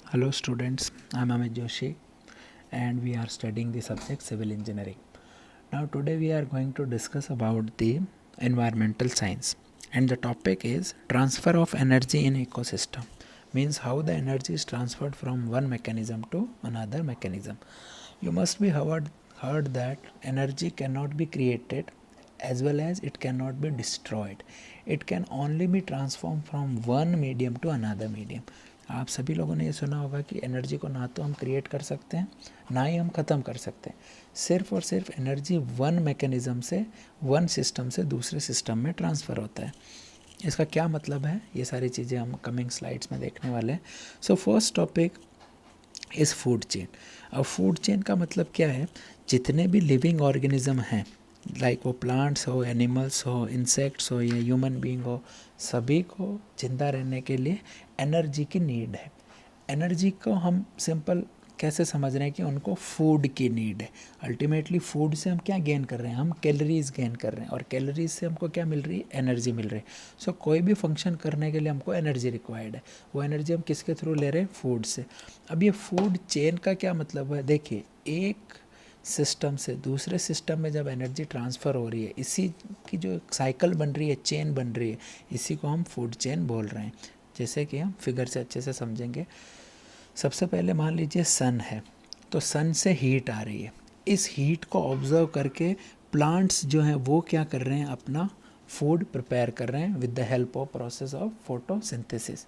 Hello students, I am Amit Joshi and we are studying the subject civil engineering. Now today we are going to discuss about the environmental science, and the topic is transfer of energy in ecosystem. Means how the energy is transferred from one mechanism to another mechanism. You must be heard that energy cannot be created as well as it cannot be destroyed. It can only be transformed from one medium to another medium. आप सभी लोगों ने ये सुना होगा कि energy को ना तो हम क्रिएट कर सकते हैं ना ही हम ख़त्म कर सकते हैं. सिर्फ और सिर्फ एनर्जी वन मैकेनिज़्म से, वन सिस्टम से दूसरे सिस्टम में ट्रांसफ़र होता है. इसका क्या मतलब है, ये सारी चीज़ें हम कमिंग स्लाइड्स में देखने वाले हैं. So first topic is food chain. अब फूड चेन का मतलब क्या है, जितने भी लिविंग ऑर्गेनिज्म हैं, लाइक वो प्लांट्स हो, एनिमल्स हो, इंसेक्ट्स हो या ह्यूमन बीइंग हो, सभी को जिंदा रहने के लिए एनर्जी की नीड है. एनर्जी को हम सिंपल कैसे समझ रहे हैं कि उनको फूड की नीड है. अल्टीमेटली फूड से हम क्या गेन कर रहे हैं, हम कैलोरीज गेन कर रहे हैं, और कैलोरीज से हमको क्या मिल रही है, एनर्जी मिल रही है. सो कोई भी फंक्शन करने के लिए हमको एनर्जी रिक्वायर्ड है. वो एनर्जी हम किसके थ्रू ले रहे हैं, फूड से. अब ये फूड चेन का क्या मतलब है, देखिए एक सिस्टम से दूसरे सिस्टम में जब एनर्जी ट्रांसफ़र हो रही है, इसी की जो साइकिल बन रही है, चेन बन रही है, इसी को हम फूड चेन बोल रहे हैं. जैसे कि हम फिगर से अच्छे से समझेंगे. सबसे पहले मान लीजिए सन है, तो सन से हीट आ रही है. इस हीट को ऑब्जर्व करके प्लांट्स जो हैं वो क्या कर रहे हैं, अपना फूड प्रिपेयर कर रहे हैं with the help of process of photosynthesis.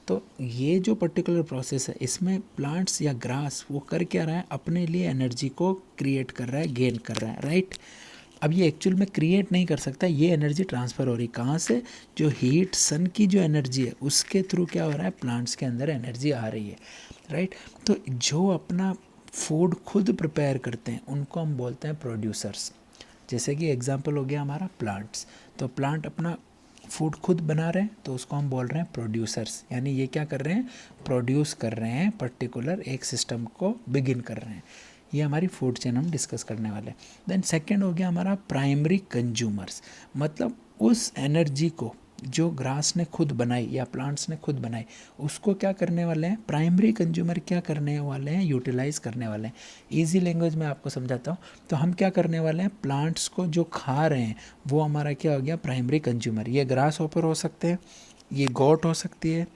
तो ये जो पर्टिकुलर प्रोसेस है, इसमें प्लांट्स या ग्रास वो कर क्या रहा है, अपने लिए एनर्जी को क्रिएट कर रहा है, गेन कर रहा है, राइट. अब ये एक्चुअल में क्रिएट नहीं कर सकता, ये एनर्जी ट्रांसफ़र हो रही कहाँ से, जो हीट सन की जो एनर्जी है उसके थ्रू क्या हो रहा है, प्लांट्स के अंदर एनर्जी आ रही है, राइट. तो जो अपना फूड खुद प्रिपेयर करते हैं उनको हम बोलते हैं प्रोड्यूसर्स. जैसे कि एग्जांपल हो गया हमारा प्लांट्स. तो प्लांट अपना फूड खुद बना रहे हैं तो उसको हम बोल रहे हैं प्रोड्यूसर्स. यानी ये क्या कर रहे हैं, प्रोड्यूस कर रहे हैं, पर्टिकुलर एक सिस्टम को बिगिन कर रहे हैं. ये हमारी फूड चेन हम डिस्कस करने वाले हैं. देन सेकंड हो गया हमारा प्राइमरी कंज्यूमर्स. मतलब उस एनर्जी को जो ग्रास ने खुद बनाई या प्लांट्स ने खुद बनाई, उसको क्या करने वाले हैं, प्राइमरी कंज्यूमर क्या करने वाले हैं, यूटिलाइज़ करने वाले हैं. इजी लैंग्वेज में आपको समझाता हूँ. तो हम क्या करने वाले हैं, प्लांट्स को जो खा रहे हैं वो हमारा क्या हो गया, प्राइमरी कंज्यूमर. ये ग्रास हॉपर हो सकते हैं, ये गोट हो सकती है,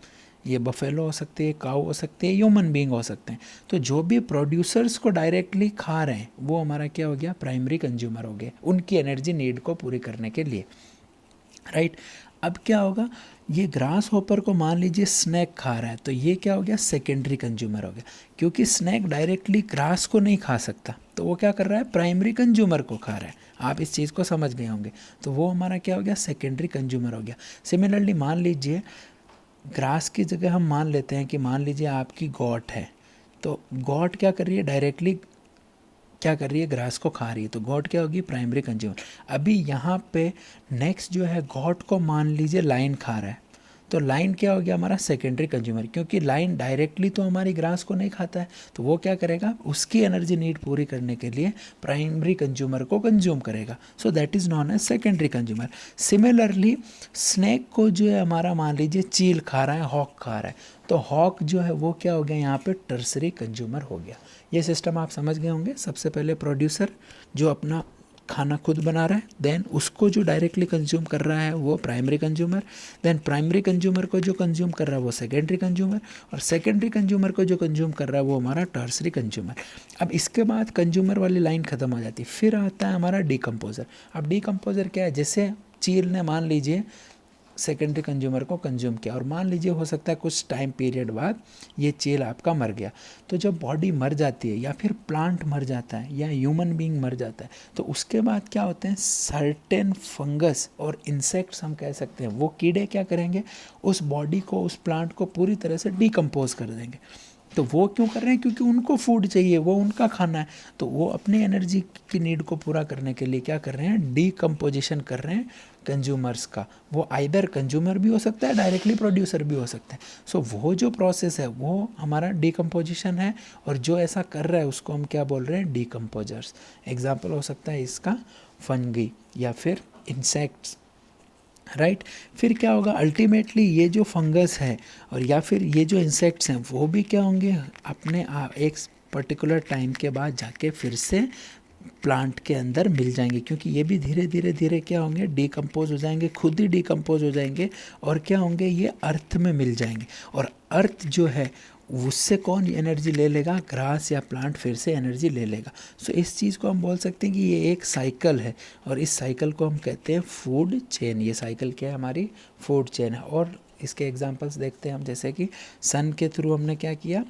ये बफेलो हो सकती है, काऊ हो सकती है, ह्यूमन बीइंग हो सकते हैं. तो जो भी प्रोड्यूसर्स को डायरेक्टली खा रहे हैं वो हमारा क्या हो गया, प्राइमरी कंज्यूमर हो गया, उनकी एनर्जी नीड को पूरी करने के लिए, राइट. अब क्या होगा, ये ग्रास हॉपर को मान लीजिए स्नैक खा रहा है, तो ये क्या हो गया, सेकेंडरी कंज्यूमर हो गया. क्योंकि स्नैक डायरेक्टली ग्रास को नहीं खा सकता, तो वो क्या कर रहा है, प्राइमरी कंज्यूमर को खा रहा है. आप इस चीज़ को समझ गए होंगे. तो वो हमारा क्या हो गया, सेकेंडरी कंज्यूमर हो गया. सिमिलरली मान लीजिए ग्रास की जगह हम मान लेते हैं कि मान लीजिए आपकी गॉट है, तो गॉट क्या कर रही है, डायरेक्टली क्या कर रही है, ग्रास को खा रही है, तो गॉट क्या होगी, प्राइमरी कंज्यूमर. अभी यहाँ पे नेक्स्ट जो है, गॉट को मान लीजिए लाइन खा रहा है, तो लाइन क्या हो गया, हमारा सेकेंडरी कंज्यूमर. क्योंकि लाइन डायरेक्टली तो हमारी ग्रास को नहीं खाता है, तो वो क्या करेगा, उसकी एनर्जी नीड पूरी करने के लिए प्राइमरी कंज्यूमर को कंज्यूम करेगा. So that is known as secondary consumer. Similarly snake को जो है हमारा मान लीजिए चील खा रहा है, हॉक खा रहा है, तो हॉक जो है वो क्या हो गया, यहाँ पे टर्सरी कंज्यूमर हो गया. ये सिस्टम आप समझ गए होंगे. सबसे पहले प्रोड्यूसर जो अपना खाना खुद बना रहा है, देन उसको जो डायरेक्टली कंज्यूम कर रहा है वो primary consumer, then primary consumer को जो कंज्यूम कर रहा है वो सेकेंडरी कंज्यूमर, और सेकेंडरी कंज्यूमर को जो कंज्यूम कर रहा है वो हमारा टर्सरी कंज्यूमर. अब इसके बाद कंज्यूमर वाली लाइन खत्म हो जाती है, फिर आता है हमारा डिकम्पोजर. अब डिकम्पोजर क्या है, जैसे चील ने मान लीजिए सेकेंडरी कंज्यूमर को कंज्यूम किया, और मान लीजिए हो सकता है कुछ टाइम पीरियड बाद ये चील आपका मर गया. तो जब बॉडी मर जाती है या फिर प्लांट मर जाता है या ह्यूमन बीइंग मर जाता है, तो उसके बाद क्या होते हैं, सर्टेन फंगस और इंसेक्ट्स हम कह सकते हैं, वो कीड़े क्या करेंगे, उस बॉडी को, उस प्लांट को पूरी तरह से डिकम्पोज कर देंगे. तो वो क्यों कर रहे हैं, क्योंकि उनको फूड चाहिए, वो उनका खाना है. तो वो अपनी एनर्जी की नीड को पूरा करने के लिए क्या कर रहे हैं, डीकम्पोजिशन कर रहे हैं कंज्यूमर्स का. वो आइदर कंज्यूमर भी हो सकता है, डायरेक्टली प्रोड्यूसर भी हो सकता है. सो वो जो प्रोसेस है वो हमारा डीकम्पोजिशन है, और जो ऐसा कर रहा है उसको हम क्या बोल रहे हैं, डीकम्पोजर्स. एग्जाम्पल हो सकता है इसका फंगी या फिर इंसेक्ट्स, राइट। फिर क्या होगा, अल्टीमेटली ये जो फंगस है और या फिर ये जो इंसेक्ट्स हैं वो भी क्या होंगे, अपने आप एक पर्टिकुलर टाइम के बाद जाके फिर से प्लांट के अंदर मिल जाएंगे, क्योंकि ये भी धीरे धीरे धीरे क्या होंगे, डिकम्पोज हो जाएंगे, खुद ही डिकम्पोज हो जाएंगे और क्या होंगे, ये अर्थ में मिल जाएंगे। और अर्थ जो है उससे कौन एनर्जी ले लेगा, ग्रास या प्लांट फिर से एनर्जी ले लेगा। सो इस चीज़ को हम बोल सकते हैं कि ये एक साइकिल है और इस साइकिल को हम कहते हैं फूड चेन। ये साइकिल क्या है, हमारी फूड चेन है। और इसके एग्जांपल्स देखते हैं हम, जैसे कि सन के थ्रू हमने क्या किया,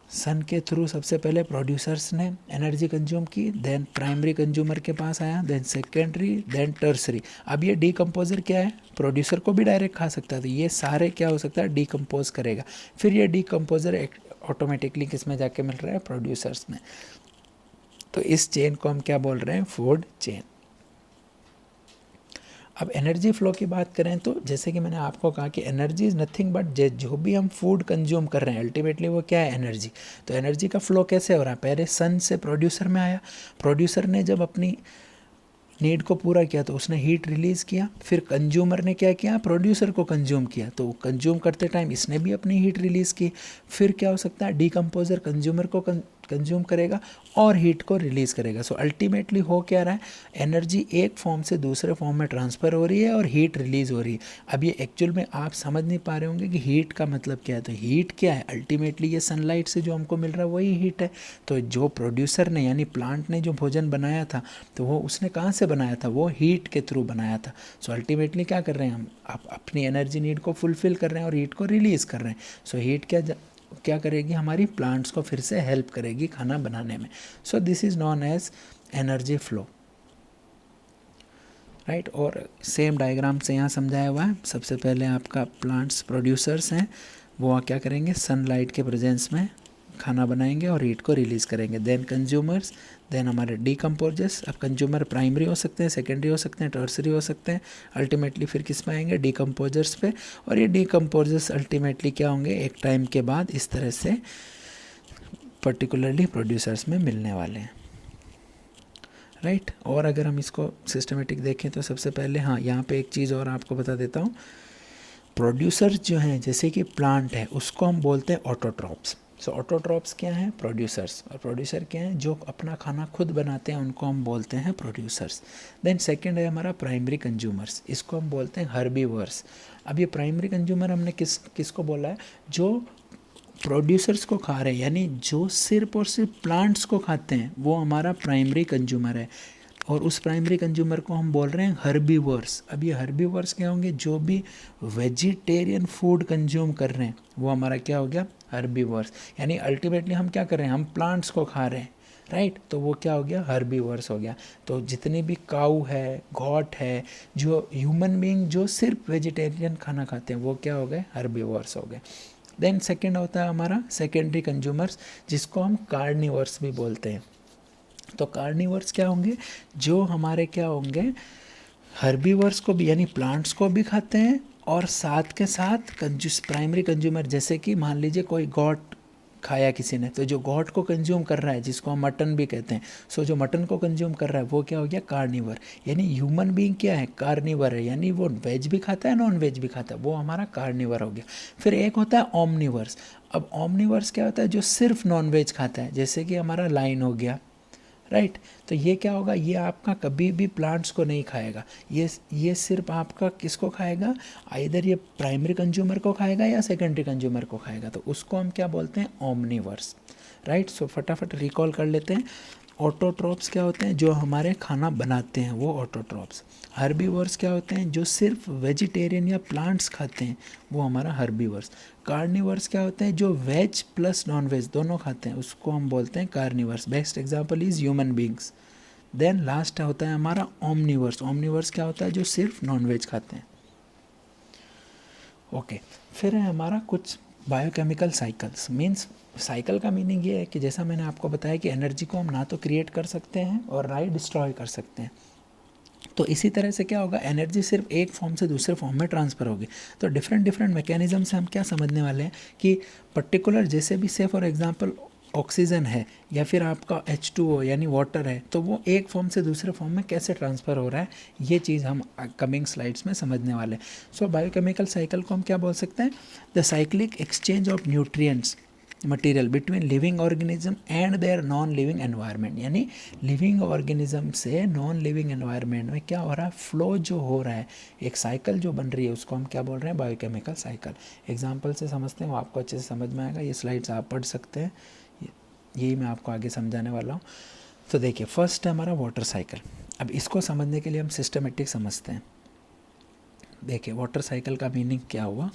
सन के थ्रू सबसे पहले प्रोड्यूसर्स ने एनर्जी कंज्यूम की, देन प्राइमरी कंज्यूमर के पास आया, देन सेकेंडरी, देन टर्सरी। अब ये डीकम्पोजर क्या है, प्रोड्यूसर को भी डायरेक्ट खा सकता है, तो ये सारे क्या हो सकता है, डीकम्पोज करेगा। फिर ये डीकम्पोजर ऑटोमेटिकली किस में जाके मिल रहा है, प्रोड्यूसर्स में। तो इस चेन को हम क्या बोल रहे हैं, फूड चेन। अब एनर्जी फ्लो की बात करें तो जैसे कि मैंने आपको कहा कि एनर्जी इज़ नथिंग बट जो भी हम फूड कंज्यूम कर रहे हैं अल्टीमेटली वो क्या है, एनर्जी। तो एनर्जी का फ्लो कैसे हो रहा है, पहले सन से प्रोड्यूसर में आया, प्रोड्यूसर ने जब अपनी नीड को पूरा किया तो उसने हीट रिलीज़ किया, फिर कंज्यूमर ने क्या किया, प्रोड्यूसर को कंज्यूम किया, तो कंज्यूम करते टाइम इसने भी अपनी हीट रिलीज़ की। फिर क्या हो सकता है, डीकम्पोजर कंज्यूमर को कंज्यूम करेगा और हीट को रिलीज़ करेगा। सो अल्टीमेटली हो क्या रहा है, एनर्जी एक फॉर्म से दूसरे फॉर्म में ट्रांसफ़र हो रही है और हीट रिलीज़ हो रही है। अब ये एक्चुअल में आप समझ नहीं पा रहे होंगे कि हीट का मतलब क्या है। तो हीट क्या है, अल्टीमेटली ये सनलाइट से जो हमको मिल रहा है वही हीट है। तो जो प्रोड्यूसर ने यानी प्लांट ने जो भोजन बनाया था तो वो उसने कहाँ से बनाया था, वो हीट के थ्रू बनाया था। सो अल्टीमेटली क्या कर रहे हैं हम, अपनी एनर्जी नीड को फुलफ़िल कर रहे हैं और हीट को रिलीज़ कर रहे हैं। सो हीट क्या करेगी, हमारी प्लांट्स को फिर से हेल्प करेगी खाना बनाने में। So this is known as energy flow, right. और सेम डायग्राम से यहाँ समझाया हुआ है। सबसे पहले आपका प्लांट्स प्रोड्यूसर्स हैं, वो क्या करेंगे, सनलाइट के प्रेजेंस में खाना बनाएंगे और हीट को रिलीज़ करेंगे। देन कंज्यूमर्स, देन हमारे डीकम्पोजर्स। अब कंज्यूमर प्राइमरी हो सकते हैं, सेकेंडरी हो सकते हैं, टर्सरी हो सकते हैं। अल्टीमेटली फिर किस में आएंगे, डीकम्पोजर्स पे। और ये डीकम्पोजर्स अल्टीमेटली क्या होंगे, एक टाइम के बाद इस तरह से पर्टिकुलरली प्रोड्यूसर्स में मिलने वाले हैं, राइट। और अगर हम इसको सिस्टमेटिक देखें तो सबसे पहले हाँ, यहाँ पे एक चीज़ और आपको बता देता हूँ। प्रोड्यूसर्स जो हैं, जैसे कि प्लांट है, उसको हम बोलते हैं ऑटोट्रॉप्स। सो ऑटोट्रॉप्स क्या हैं, प्रोड्यूसर्स। और प्रोड्यूसर क्या हैं, जो अपना खाना खुद बनाते हैं, उनको हम बोलते हैं प्रोड्यूसर्स। देन सेकंड है हमारा प्राइमरी कंज्यूमर्स, इसको हम बोलते हैं हर्बीवर्स। अब ये प्राइमरी कंज्यूमर हमने किसको बोला है, जो प्रोड्यूसर्स को खा रहे हैं, यानी जो सिर्फ और सिर्फ प्लांट्स को खाते हैं, वो हमारा प्राइमरी कंज्यूमर है। और उस प्राइमरी कंज्यूमर को हम बोल रहे हैं हर्बीवर्स। अब ये हर्बीवर्स क्या होंगे, जो भी वेजिटेरियन फूड कंज्यूम कर रहे हैं वो हमारा क्या हो गया, हर्बीवर्स। यानी अल्टीमेटली हम क्या कर रहे हैं, हम प्लांट्स को खा रहे हैं, राइट। तो वो क्या हो गया, हर्बीवर्स हो गया। तो जितनी भी काऊ है, गॉट है, जो ह्यूमन बीइंग जो सिर्फ वेजिटेरियन खाना खाते हैं, वो क्या हो गए, हर्बीवर्स हो गए। देन सेकेंड होता है हमारा सेकेंडरी कंज्यूमर्स, जिसको हम कार्निवर्स भी बोलते हैं। तो कार्निवर्स क्या होंगे, जो हमारे क्या होंगे, हर्बीवर्स को भी यानी प्लांट्स को भी खाते हैं और साथ के साथ प्राइमरी कंज्यूमर, जैसे कि मान लीजिए कोई गॉट खाया किसी ने, तो जो गॉट को कंज्यूम कर रहा है, जिसको हम मटन भी कहते हैं, सो जो मटन को कंज्यूम कर रहा है वो क्या हो गया, कार्निवर। यानी ह्यूमन बीइंग क्या है, कार्निवर है, यानी वो वेज भी खाता है, नॉन वेज भी खाता है, वो हमारा कार्निवर हो गया। फिर एक होता है ओमनिवर्स। अब ओमनिवर्स क्या होता है, जो सिर्फ नॉन वेज खाता है, जैसे कि हमारा लाइन हो गया, राइट। तो ये क्या होगा, ये आपका कभी भी प्लांट्स को नहीं खाएगा, ये सिर्फ आपका किसको खाएगा, आइदर ये प्राइमरी कंज्यूमर को खाएगा या सेकेंडरी कंज्यूमर को खाएगा। तो उसको हम क्या बोलते हैं, ओमनिवर्स, राइट। सो फटाफट रिकॉल कर लेते हैं। ऑटोट्रॉप्स क्या होते हैं, जो हमारे खाना बनाते हैं, वो ऑटोट्रॉप्स। हर्बीवर्स क्या होते हैं, जो सिर्फ वेजिटेरियन या प्लांट्स खाते हैं, वो हमारा हर्बीवर्स। कार्निवर्स क्या होते हैं, जो वेज प्लस नॉन वेज दोनों खाते हैं, उसको हम बोलते हैं carnivores. Best example is human beings. Then last होता है हमारा ओमनिवर्स। ओमनिवर्स क्या होता है, जो सिर्फ नॉन वेज खाते हैं, ओके। फिर है हमारा कुछ बायोकेमिकल साइकिल्स। मीन्स साइकिल का मीनिंग ये है कि जैसा मैंने आपको बताया कि एनर्जी को हम ना तो क्रिएट कर सकते हैं और ना ही डिस्ट्रॉय कर सकते हैं। तो इसी तरह से क्या होगा, एनर्जी सिर्फ एक फॉर्म से दूसरे फॉर्म में ट्रांसफ़र होगी। तो डिफरेंट मैकेनिज्म से हम क्या समझने वाले हैं कि पर्टिकुलर, जैसे भी से फॉर एग्जांपल ऑक्सीजन है या फिर आपका H2O यानी वाटर है, तो वो एक फॉर्म से दूसरे फॉर्म में कैसे ट्रांसफ़र हो रहा है, ये चीज़ हम कमिंग स्लाइड्स में समझने वाले हैं। सो बायोकेमिकल साइकिल को हम क्या बोल सकते हैं? The cyclic exchange of nutrients material between living organism and their non living environment, यानी लिविंग ऑर्गेनिज्म से नॉन लिविंग एनवायरनमेंट में क्या हो रहा है, फ्लो जो हो रहा है, एक साइकिल जो बन रही है, उसको हम क्या बोल रहे हैं? Biochemical cycle. एग्जांपल से समझते हैं, वो आपको अच्छे से समझ में आएगा। ये स्लाइड्स आप पढ़ सकते हैं, यही मैं आपको आगे समझाने वाला हूँ। तो देखिए, फर्स्ट है हमारा वाटर साइकिल। अब इसको समझने के लिए हम सिस्टमेटिक समझते हैं। देखिए, वाटर साइकिल का मीनिंग क्या हुआ,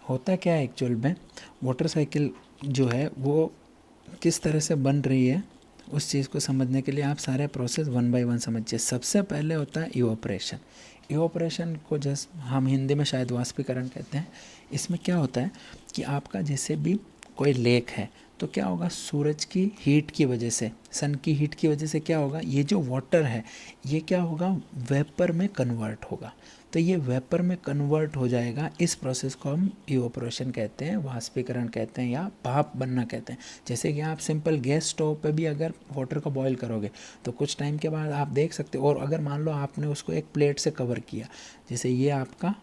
होता क्या है एक्चुअल में, वाटर साइकिल जो है वो किस तरह से बन रही है, उस चीज़ को समझने के लिए आप सारे प्रोसेस वन बाय वन समझिए। सबसे पहले होता है इवोपरेशन। इवोपरेशन को जस्ट हम हिंदी में शायद वाष्पीकरण कहते हैं। इसमें क्या होता है कि आपका जैसे भी कोई लेक है, तो क्या होगा, सूरज की हीट की वजह से, सन की हीट की वजह से क्या होगा, ये जो वाटर है ये क्या होगा, वेपर में कन्वर्ट होगा। तो ये वेपर में कन्वर्ट हो जाएगा। इस प्रोसेस को हम इवोपरेशन कहते हैं, वाष्पीकरण कहते हैं, या भाप बनना कहते हैं। जैसे कि आप सिंपल गैस स्टोव पे भी अगर वाटर को बॉईल करोगे तो कुछ टाइम के बाद आप देख सकते हो, और अगर मान लो आपने उसको एक प्लेट से कवर किया, जैसे ये आपका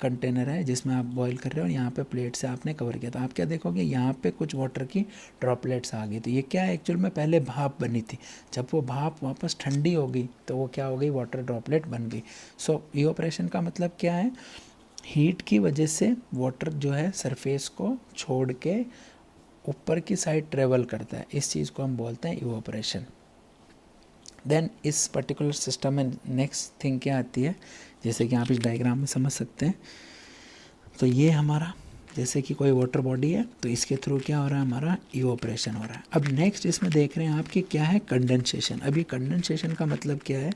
कंटेनर है जिसमें आप बॉईल कर रहे हो, यहाँ पे प्लेट से आपने कवर किया, तो आप क्या देखोगे, यहाँ पे कुछ वाटर की ड्रॉपलेट्स आ गई। तो ये क्या है, एक्चुअल में पहले भाप बनी थी, जब वो भाप वापस ठंडी हो गई तो वो क्या हो गई, वाटर ड्रॉपलेट बन गई। सो इवोपरेशन का मतलब क्या है, हीट की वजह से वाटर जो है सरफेस को छोड़ के ऊपर की साइड ट्रेवल करता है, इस चीज़ को हम बोलते हैं इवोपरेशन। देन इस पर्टिकुलर सिस्टम में नेक्स्ट थिंग क्या आती है, जैसे कि आप इस डायग्राम में समझ सकते हैं। तो ये हमारा जैसे कि कोई वाटर बॉडी है, तो इसके थ्रू क्या हो रहा है, हमारा इवोपरेशन हो रहा है। अब नेक्स्ट इसमें देख रहे हैं आप कि क्या है, कंडेंसेशन। अब ये कंडेंसेशन का मतलब क्या है,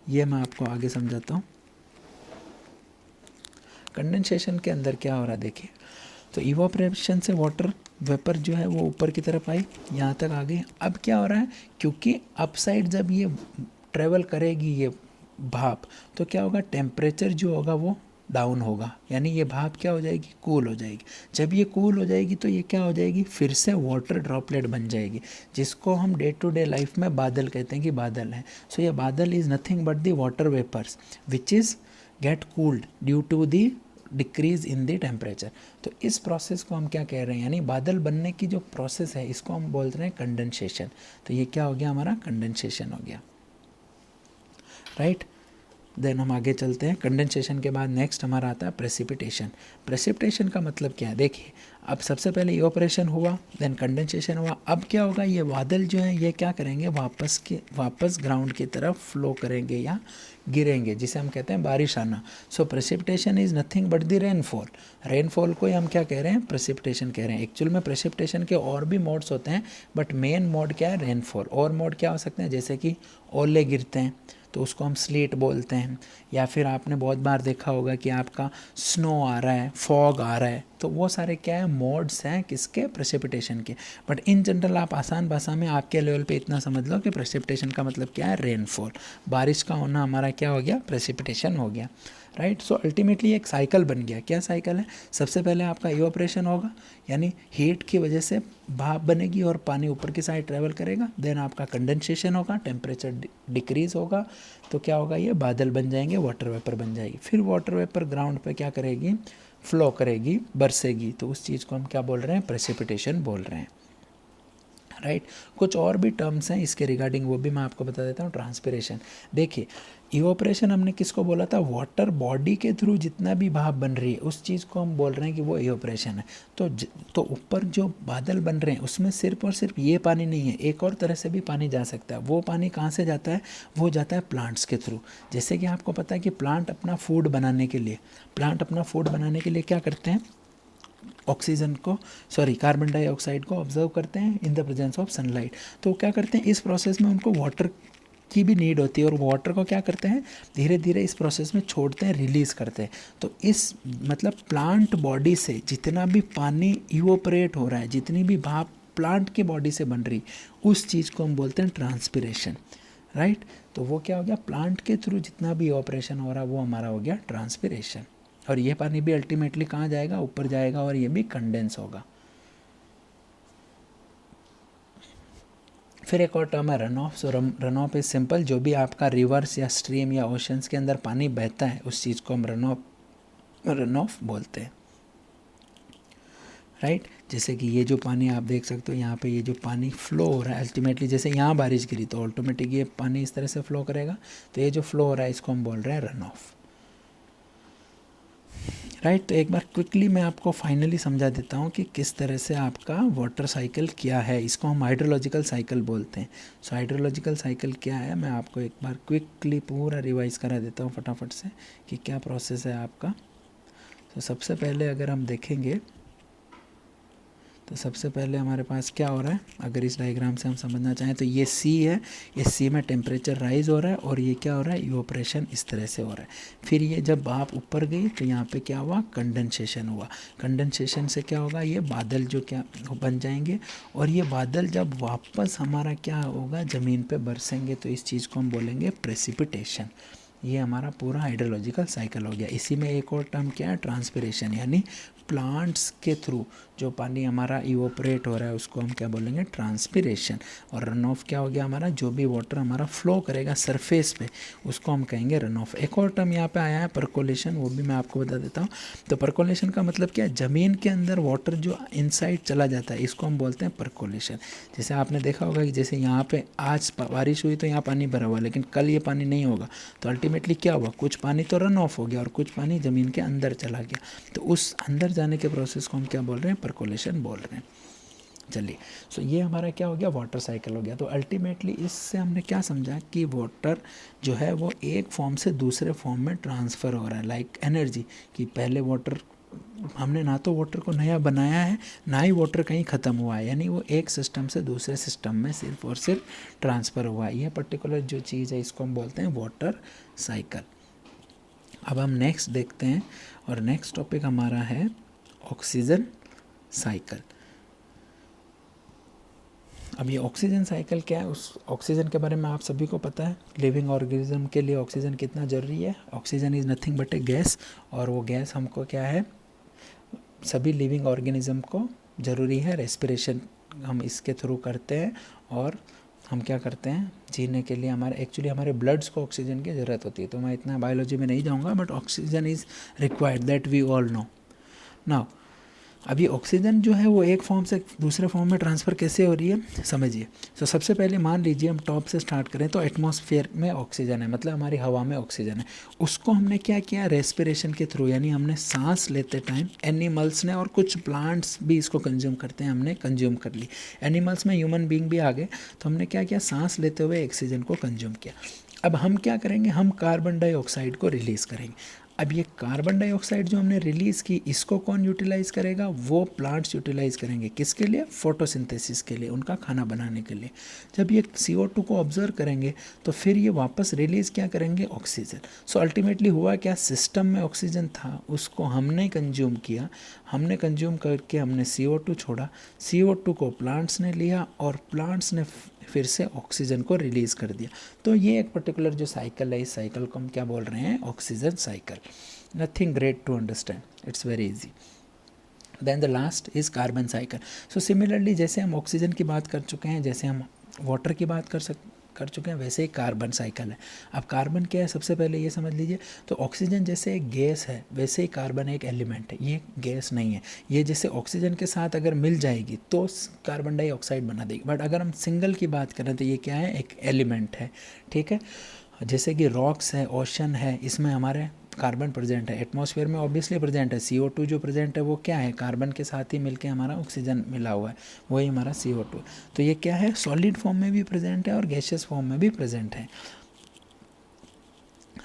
ये मैं आपको आगे समझाता हूँ। कंडेंसेशन के अंदर क्या हो रहा है, देखिए, तो इवोपरेशन से वाटर वेपर जो है वो ऊपर की तरफ आई, यहाँ तक आ गई। अब क्या हो रहा है, क्योंकि अपसाइड जब ये ट्रेवल करेगी ये भाप, तो क्या होगा, टेम्परेचर जो होगा वो डाउन होगा, यानी ये भाप क्या हो जाएगी, कूल हो जाएगी। जब ये कूल हो जाएगी तो ये क्या हो जाएगी, फिर से वाटर ड्रॉपलेट बन जाएगी, जिसको हम डे टू डे लाइफ में बादल कहते हैं कि बादल है। सो ये बादल is nothing but the water vapours which is get cooled due to the decrease in the temperature. तो इस प्रोसेस को हम क्या कह रहे हैं, यानी बादल बनने की जो प्रोसेस है इसको हम बोल रहे हैं कंडेंसेशन। तो ये क्या हो गया, हमारा कंडेंसेशन हो गया, राइट। देन हम आगे चलते हैं। कंडेंसेशन के बाद नेक्स्ट हमारा आता है प्रेसिपिटेशन। प्रेसिपिटेशन का मतलब क्या है, देखिए, अब सबसे पहले इवोपरेशन हुआ, देन कंडेंसेशन हुआ। अब क्या होगा, ये बादल जो है ये क्या करेंगे, वापस ग्राउंड की तरफ फ्लो करेंगे या गिरेंगे, जिसे हम कहते हैं बारिश आना। So precipitation is nothing but the rainfall. Rainfall को ही हम क्या कह रहे हैं, प्रेसिपिटेशन कह रहे हैं। एक्चुअल में प्रेसिपिटेशन के और भी मोड्स होते हैं, बट मेन मोड क्या है, रेनफॉल। और मोड क्या हो सकते हैं, जैसे कि ओले गिरते हैं तो उसको हम स्लीट बोलते हैं, या फिर आपने बहुत बार देखा होगा कि आपका स्नो आ रहा है, फॉग आ रहा है, तो वो सारे क्या है, मोड्स हैं किसके, प्रेसिपिटेशन के। बट इन जनरल आप आसान भाषा में आपके लेवल पे इतना समझ लो कि प्रेसिपिटेशन का मतलब क्या है, रेनफॉल। बारिश का होना हमारा क्या हो गया, प्रेसिपिटेशन हो गया, राइट। सो अल्टीमेटली एक साइकिल बन गया। क्या साइकिल है, सबसे पहले आपका इवोपरेशन होगा, यानी हीट की वजह से भाप बनेगी और पानी ऊपर की साइड ट्रेवल करेगा। देन आपका कंडेंसेशन होगा, टेम्परेचर डिक्रीज होगा, तो क्या होगा, ये बादल बन जाएंगे, वाटर वेपर बन जाएगी। फिर वाटर वेपर ग्राउंड पे क्या करेगी, फ्लो करेगी, बरसेगी, तो उस चीज़ को हम क्या बोल रहे हैं, प्रेसिपिटेशन बोल रहे हैं, राइट। कुछ और भी टर्म्स हैं इसके रिगार्डिंग, वो भी मैं आपको बता देता हूँ। ट्रांसपिरेशन, देखिए, इवोपरेशन हमने किसको बोला था, वाटर बॉडी के थ्रू जितना भी भाप बन रही है उस चीज़ को हम बोल रहे हैं कि वो इवोपरेशन है। तो ऊपर जो बादल बन रहे हैं उसमें सिर्फ और सिर्फ ये पानी नहीं है, एक और तरह से भी पानी जा सकता है। वो पानी कहाँ से जाता है, वो जाता है प्लांट्स के थ्रू। जैसे कि आपको पता है कि प्लांट अपना फूड बनाने के लिए क्या करते हैं, ऑक्सीजन को कार्बन डाइऑक्साइड को ऑब्जर्व करते हैं in the presence of sunlight. तो क्या करते हैं, इस प्रोसेस में उनको वाटर की भी नीड होती है, और वाटर को क्या करते हैं, धीरे धीरे इस प्रोसेस में छोड़ते हैं, रिलीज़ करते हैं। तो इस मतलब प्लांट बॉडी से जितना भी पानी इवोपरेट हो रहा है, जितनी भी भाप प्लांट की बॉडी से बन रही, उस चीज़ को हम बोलते हैं ट्रांसपिरेशन, राइट। तो वो क्या हो गया, प्लांट के थ्रू जितना भी ऑपरेशन हो रहा है वो हमारा हो गया ट्रांसपिरेशन। और ये पानी भी अल्टीमेटली कहाँ जाएगा, ऊपर जाएगा, और ये भी कंडेंस होगा, फिर एक और टर्म है run of. So run of is simple, जो भी आपका रिवर्स या स्ट्रीम या ओशंस के अंदर पानी बहता है उस चीज़ को हम रन ऑफ बोलते हैं, राइट। जैसे कि ये जो पानी आप देख सकते हो यहाँ पे, ये जो पानी फ्लो हो रहा है अल्टीमेटली, जैसे यहाँ बारिश गिरी तो ऑटोमेटिक ये पानी इस तरह से फ्लो करेगा, तो ये जो फ्लो हो रहा है इसको हम बोल रहे हैं रन ऑफ, राइट। तो एक बार क्विकली मैं आपको फाइनली समझा देता हूँ कि किस तरह से आपका वाटर साइकिल क्या है। इसको हम हाइड्रोलॉजिकल साइकिल बोलते हैं। सो हाइड्रोलॉजिकल साइकिल क्या है, मैं आपको एक बार क्विकली पूरा रिवाइज करा देता हूँ फटाफट से कि क्या प्रोसेस है आपका। तो सबसे पहले अगर हम देखेंगे तो सबसे पहले हमारे पास क्या हो रहा है, अगर इस डायग्राम से हम समझना चाहें तो ये सी है, ये सी में टेम्परेचर राइज हो रहा है और ये क्या हो रहा है, इवोपरेशन इस तरह से हो रहा है। फिर ये जब आप ऊपर गई तो यहाँ पे क्या हुआ, कंडेंसेशन हुआ। कंडेंसेशन से क्या होगा, ये बादल जो क्या बन जाएंगे और ये बादल जब वापस हमारा क्या होगा, ज़मीन पे बरसेंगे तो इस चीज़ को हम बोलेंगे प्रेसिपिटेशन। ये हमारा पूरा हाइड्रोलॉजिकल साइकिल हो गया। इसी में एक और टर्म क्या है, ट्रांसपिरेशन, यानी प्लांट्स के थ्रू जो पानी हमारा इवोपरेट हो रहा है उसको हम क्या बोलेंगे, ट्रांसपिरेशन। और रन ऑफ क्या हो गया हमारा, जो भी वाटर हमारा फ्लो करेगा सरफेस पे उसको हम कहेंगे रन ऑफ। एक और टर्म यहाँ पे आया है परकोलेशन, वो भी मैं आपको बता देता हूँ। तो परकोलेशन का मतलब क्या है, ज़मीन के अंदर वाटर जो इनसाइड चला जाता है इसको हम बोलते हैं परकोलेशन। जैसे आपने देखा होगा कि जैसे यहाँ पे आज बारिश हुई तो यहाँ पानी भरा हुआ, लेकिन कल ये पानी नहीं होगा, तो अल्टीमेटली क्या हुआ, कुछ पानी तो रन ऑफ हो गया और कुछ पानी ज़मीन के अंदर चला गया। तो उस अंदर जाने के प्रोसेस को हम क्या बोल रहे हैं, परकोलेशन बोल रहे हैं। चलिए, सो ये हमारा क्या हो गया, वाटर साइकिल हो गया। तो अल्टीमेटली इससे हमने क्या समझा कि वाटर जो है वो एक फॉर्म से दूसरे फॉर्म में ट्रांसफ़र हो रहा है, लाइक एनर्जी, कि पहले वाटर हमने ना तो वाटर को नया बनाया है ना ही वाटर कहीं ख़त्म हुआ है, यानी वो एक सिस्टम से दूसरे सिस्टम में सिर्फ और सिर्फ ट्रांसफ़र हुआ है। ये पर्टिकुलर जो चीज़ है इसको हम बोलते हैं वाटर साइकिल। अब हम नेक्स्ट देखते हैं और नेक्स्ट टॉपिक हमारा है ऑक्सीजन साइकिल। अब ये ऑक्सीजन साइकिल क्या है, उस ऑक्सीजन के बारे में आप सभी को पता है। लिविंग ऑर्गेनिज्म के लिए ऑक्सीजन कितना ज़रूरी है, oxygen is nothing but A gas, और वो गैस हमको क्या है, सभी लिविंग ऑर्गेनिज्म को ज़रूरी है। रेस्पिरेशन हम इसके थ्रू करते हैं और हम क्या करते हैं, जीने के लिए हमारे ब्लड्स को ऑक्सीजन की ज़रूरत होती है। तो मैं इतना बायोलॉजी में नहीं जाऊँगा, but oxygen is required, that we all know. Now अभी ऑक्सीजन जो है वो एक फॉर्म से दूसरे फॉर्म में ट्रांसफ़र कैसे हो रही है, समझिए। तो सबसे पहले मान लीजिए हम टॉप से स्टार्ट करें तो एटमॉस्फेयर में ऑक्सीजन है, मतलब हमारी हवा में ऑक्सीजन है। उसको हमने क्या किया, रेस्पिरेशन के थ्रू, यानी हमने सांस लेते टाइम एनिमल्स ने और कुछ प्लांट्स भी इसको कंज्यूम करते हैं, हमने कंज्यूम कर ली। एनिमल्स में ह्यूमन बीइंग भी आ गए, तो हमने क्या किया, सांस लेते हुए ऑक्सीजन को कंज्यूम किया। अब हम क्या करेंगे, हम कार्बन डाइऑक्साइड को रिलीज़ करेंगे। अब ये कार्बन डाइऑक्साइड जो हमने रिलीज़ की, इसको कौन यूटिलाइज़ करेगा, वो प्लांट्स यूटिलाइज़ करेंगे। किसके लिए, फोटोसिंथेसिस के लिए, उनका खाना बनाने के लिए। जब ये CO2 को ऑब्जर्व करेंगे तो फिर ये वापस रिलीज़ क्या करेंगे, ऑक्सीजन। सो अल्टीमेटली हुआ क्या, सिस्टम में ऑक्सीजन था उसको हमने कंज्यूम किया, हमने कंज्यूम करके हमने CO2 छोड़ा, CO2 को प्लांट्स ने लिया और प्लांट्स ने फिर से ऑक्सीजन को रिलीज़ कर दिया। तो ये एक पर्टिकुलर जो साइकिल है, इस साइकिल को हम क्या बोल रहे हैं, oxygen cycle. Nothing great to understand, it's very easy. Then the last is carbon cycle. So similarly जैसे हम ऑक्सीजन की बात कर चुके हैं, जैसे हम वाटर की बात कर चुके हैं, वैसे ही कार्बन साइकिल है। अब कार्बन क्या है, सबसे पहले ये समझ लीजिए। तो ऑक्सीजन जैसे एक गैस है, वैसे ही कार्बन एक एलिमेंट है, ये गैस नहीं है। ये जैसे ऑक्सीजन के साथ अगर मिल जाएगी तो कार्बन डाइऑक्साइड बना देगी, बट अगर हम सिंगल की बात करें तो ये क्या है, एक एलिमेंट है, ठीक है। जैसे कि रॉक्स है, ओशन है, इसमें हमारे कार्बन प्रेजेंट है। एटमॉस्फेयर में ऑब्वियसली प्रेजेंट है। CO2 जो प्रेजेंट है वो क्या है, कार्बन के साथ ही मिलके हमारा ऑक्सीजन मिला हुआ है, वही हमारा CO2। तो ये क्या है, सॉलिड फॉर्म में भी प्रेजेंट है और गैसियस फॉर्म में भी प्रेजेंट है,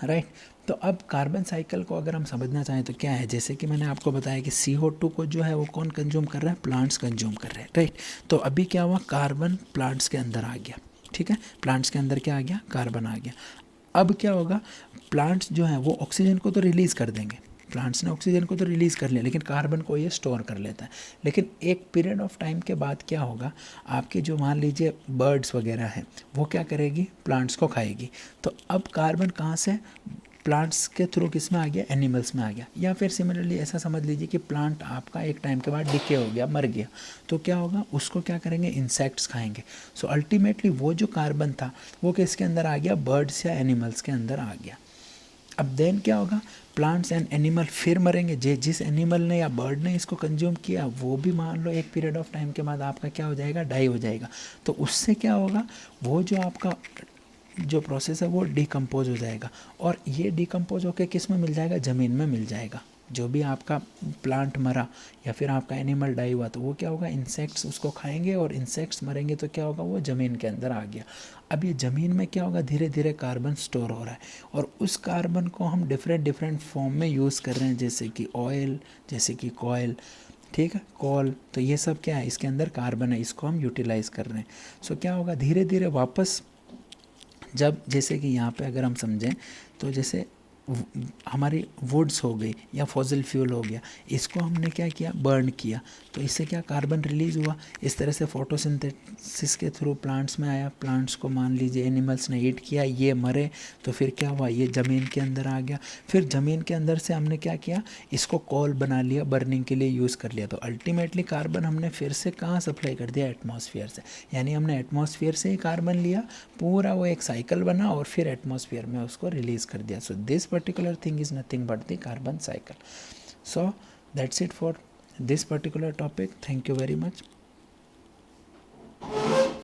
राइट। तो अब कार्बन साइकिल को अगर हम समझना चाहें तो क्या है, जैसे कि मैंने आपको बताया कि CO2 को जो है वो कौन कंज्यूम कर रहा है, प्लांट्स कंज्यूम कर रहे हैं, राइट। तो अभी क्या हुआ, कार्बन प्लांट्स के अंदर आ गया, ठीक है। प्लांट्स के अंदर क्या आ गया, कार्बन आ गया। अब क्या होगा, प्लांट्स जो हैं वो ऑक्सीजन को तो रिलीज़ कर देंगे, प्लांट्स ने ऑक्सीजन को तो रिलीज़ कर लिया, लेकिन कार्बन को ये स्टोर कर लेता है। लेकिन एक पीरियड ऑफ टाइम के बाद क्या होगा, आपके जो मान लीजिए बर्ड्स वगैरह हैं वो क्या करेगी, प्लांट्स को खाएगी। तो अब कार्बन कहाँ से, प्लांट्स के थ्रू किस में आ गया, एनिमल्स में आ गया। या फिर सिमिलरली ऐसा समझ लीजिए कि प्लांट आपका एक टाइम के बाद डिके हो गया, मर गया, तो क्या होगा, उसको क्या करेंगे, इंसेक्ट्स खाएंगे। सो अल्टीमेटली वो जो कार्बन था वो किसके अंदर आ गया, बर्ड्स या एनिमल्स के अंदर आ गया। अब देन क्या होगा, प्लांट्स एंड एनिमल फिर मरेंगे। जिस एनिमल ने या बर्ड ने इसको कंज्यूम किया वो भी मान लो एक पीरियड ऑफ टाइम के बाद आपका क्या हो जाएगा, डाई हो जाएगा। तो उससे क्या होगा, वो जो आपका जो प्रोसेस है वो डिकम्पोज हो जाएगा, और ये डिकम्पोज होकर किस में मिल जाएगा, ज़मीन में मिल जाएगा। जो भी आपका प्लांट मरा या फिर आपका एनिमल डाई हुआ तो वो क्या होगा, इंसेक्ट्स उसको खाएंगे, और इंसेक्ट्स मरेंगे तो क्या होगा, वो ज़मीन के अंदर आ गया। अब ये ज़मीन में क्या होगा, धीरे धीरे कार्बन स्टोर हो रहा है, और उस कार्बन को हम डिफरेंट फॉर्म में यूज़ कर रहे हैं, जैसे कि ऑयल, जैसे कि कॉयल, ठीक है, कॉल, तो ये सब क्या है, इसके अंदर कार्बन है, इसको हम यूटिलाइज़ कर रहे हैं। सो क्या होगा, धीरे धीरे वापस जब, जैसे कि यहाँ पे अगर हम समझें तो जैसे हमारी वुड्स हो गई या फॉसिल फ्यूल हो गया, इसको हमने क्या किया, बर्न किया, तो इससे क्या कार्बन रिलीज़ हुआ। इस तरह से फोटोसिंथेसिस के थ्रू प्लांट्स में आया, प्लांट्स को मान लीजिए एनिमल्स ने ईट किया, ये मरे, तो फिर क्या हुआ, ये ज़मीन के अंदर आ गया। फिर ज़मीन के अंदर से हमने क्या किया, इसको कॉल बना लिया, बर्निंग के लिए यूज़ कर लिया। तो अल्टीमेटली कार्बन हमने फिर से कहाँ सप्लाई कर दिया, एटमॉस्फेयर से। यानी हमने एटमॉस्फेयर से ही कार्बन लिया, पूरा वो एक साइकिल बना और फिर एटमॉस्फेयर में उसको रिलीज़ कर दिया। So this particular thing is nothing but the carbon cycle. So that's it for this particular topic. Thank you very much.